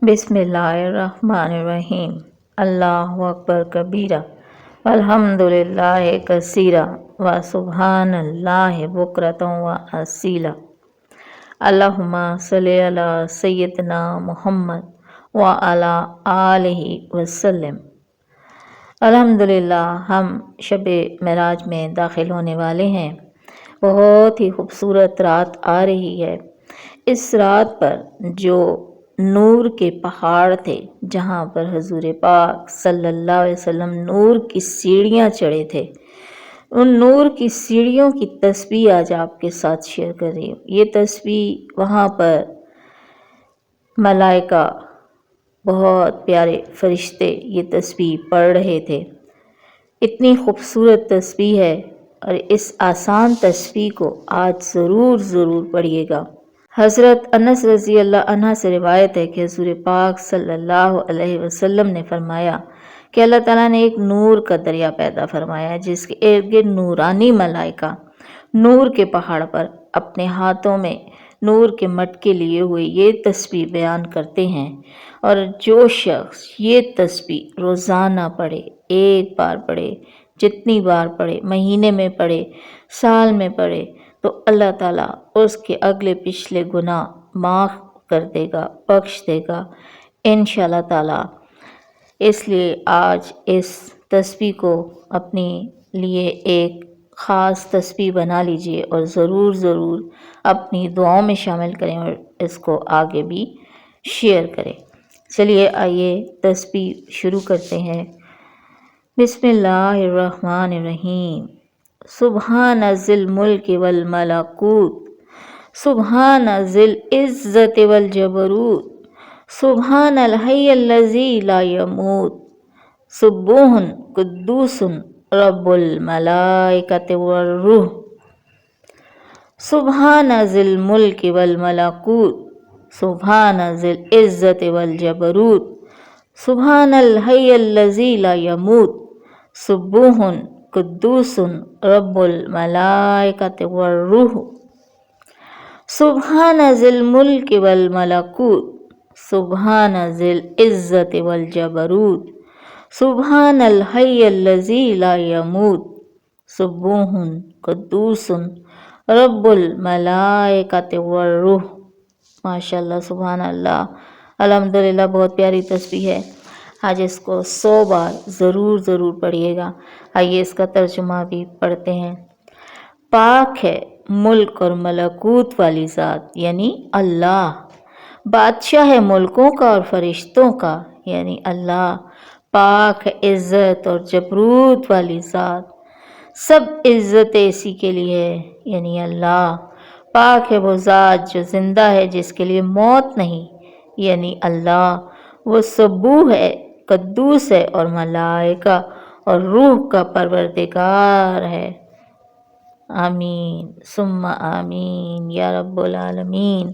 बिस्मिल्लाहिर्रहमानिर्रहीम। अल्लाहु अकबर कबीरा अल्हम्दुलिल्लाह कसीरा व सुब्हानल्लाहि बुक्रतन व असीला। अल्लाहुम्मा सल्लि अला सय्यदना मुहम्मद व अला आलिहि वसल्लम। अल्हम्दुलिल्लाह, हम शब मेराज में दाखिल होने वाले हैं। बहुत ही खूबसूरत रात आ रही है। इस रात पर जो नूर के पहाड़ थे, जहाँ पर हुजूर पाक सल्लल्लाहु अलैहि वसल्लम नूर की सीढ़ियाँ चढ़े थे, उन नूर की सीढ़ियों की तस्बीह आज आपके साथ शेयर कर रही हूँ। ये तस्बीह वहाँ पर मलाइका, बहुत प्यारे फरिश्ते ये तस्बीह पढ़ रहे थे। इतनी खूबसूरत तस्बीह है और इस आसान तस्बीह को आज ज़रूर पढ़िएगा। हज़रत अनस रज़ी अल्लाह अन्हा से रिवायत है कि हुज़ूर पाक सल्लल्लाहु अलैहि वसल्लम ने फरमाया कि अल्लाह ताला ने एक नूर का दरिया पैदा फरमाया, जिसके इर्द गिर्द नूरानी मलाइका नूर के पहाड़ पर अपने हाथों में नूर के मटके लिए हुए ये तस्बीह बयान करते हैं। और जो शख्स ये तस्बीह रोज़ाना पढ़े, एक बार पढ़े, जितनी बार पढ़े, महीने में पढ़े, साल में पढ़े, तो अल्लाह ताला उसके अगले पिछले गुनाह माफ़ कर देगा, बख्श देगा इंशाअल्लाह ताला। इसलिए आज इस तस्बीह को अपने लिए एक ख़ास तस्बीह बना लीजिए और ज़रूर अपनी दुआओं में शामिल करें और इसको आगे भी शेयर करें। चलिए आइए तस्बीह शुरू करते हैं। बिस्मिल्लाहिर्रहमानिर्रहीम। सुब्हान ज़िल मुल्क वल मलकूत, सुब्हान ज़िल इज़्ज़त वल जबरूत, सुब्हानल हय्यल्लज़ी ला यमूत, सुब्बूहुन कुद्दूसुन रब्बुल मलाइकति वर्रूह। सुब्हान ज़िल मुल्क वल मलकूत, सुब्हान ज़िल इज़्ज़त वल जबरूत, सुब्हानल हय्यल्लज़ी ला यमूत, सुब्बूहुन कुद्दूसुन रब्बुल मलाइकति वर्रूह। सुब्हान ज़िल मुल्क वल मलकूत, सुब्हान ज़िल इज़्ज़त वल जबरूत, सुब्हानल हय्यल्लज़ी ला यमूत, सुब्बूहुन कुद्दूसुन रब्बुल मलाइकति वर्रूह। माशाअल्लाह, सुभान अल्लाह, अल्हम्दुलिल्लाह, बहुत प्यारी तस्बीह है। आज इसको 100 बार ज़रूर पढ़िएगा। आइए इसका तर्जुमा भी पढ़ते हैं। पाक है मुल्क और मलकूत वाली ज़ात यानी अल्लाह, बादशाह है मुल्कों का और फरिश्तों का यानी अल्लाह, पाक है इज़्ज़त और जबरूत वाली ज़ात, सब इज़्ज़त इसी के लिए है यानी अल्लाह। पाक है वो ज़ात जो ज़िंदा है, जिसके लिए मौत नहीं यानी अल्लाह। वो सब्बूह है, कद्दूस है और मलाइका और रूह का परवरदिगार है। आमीन सुम्मा आमीन या रब्बुल आलमीन।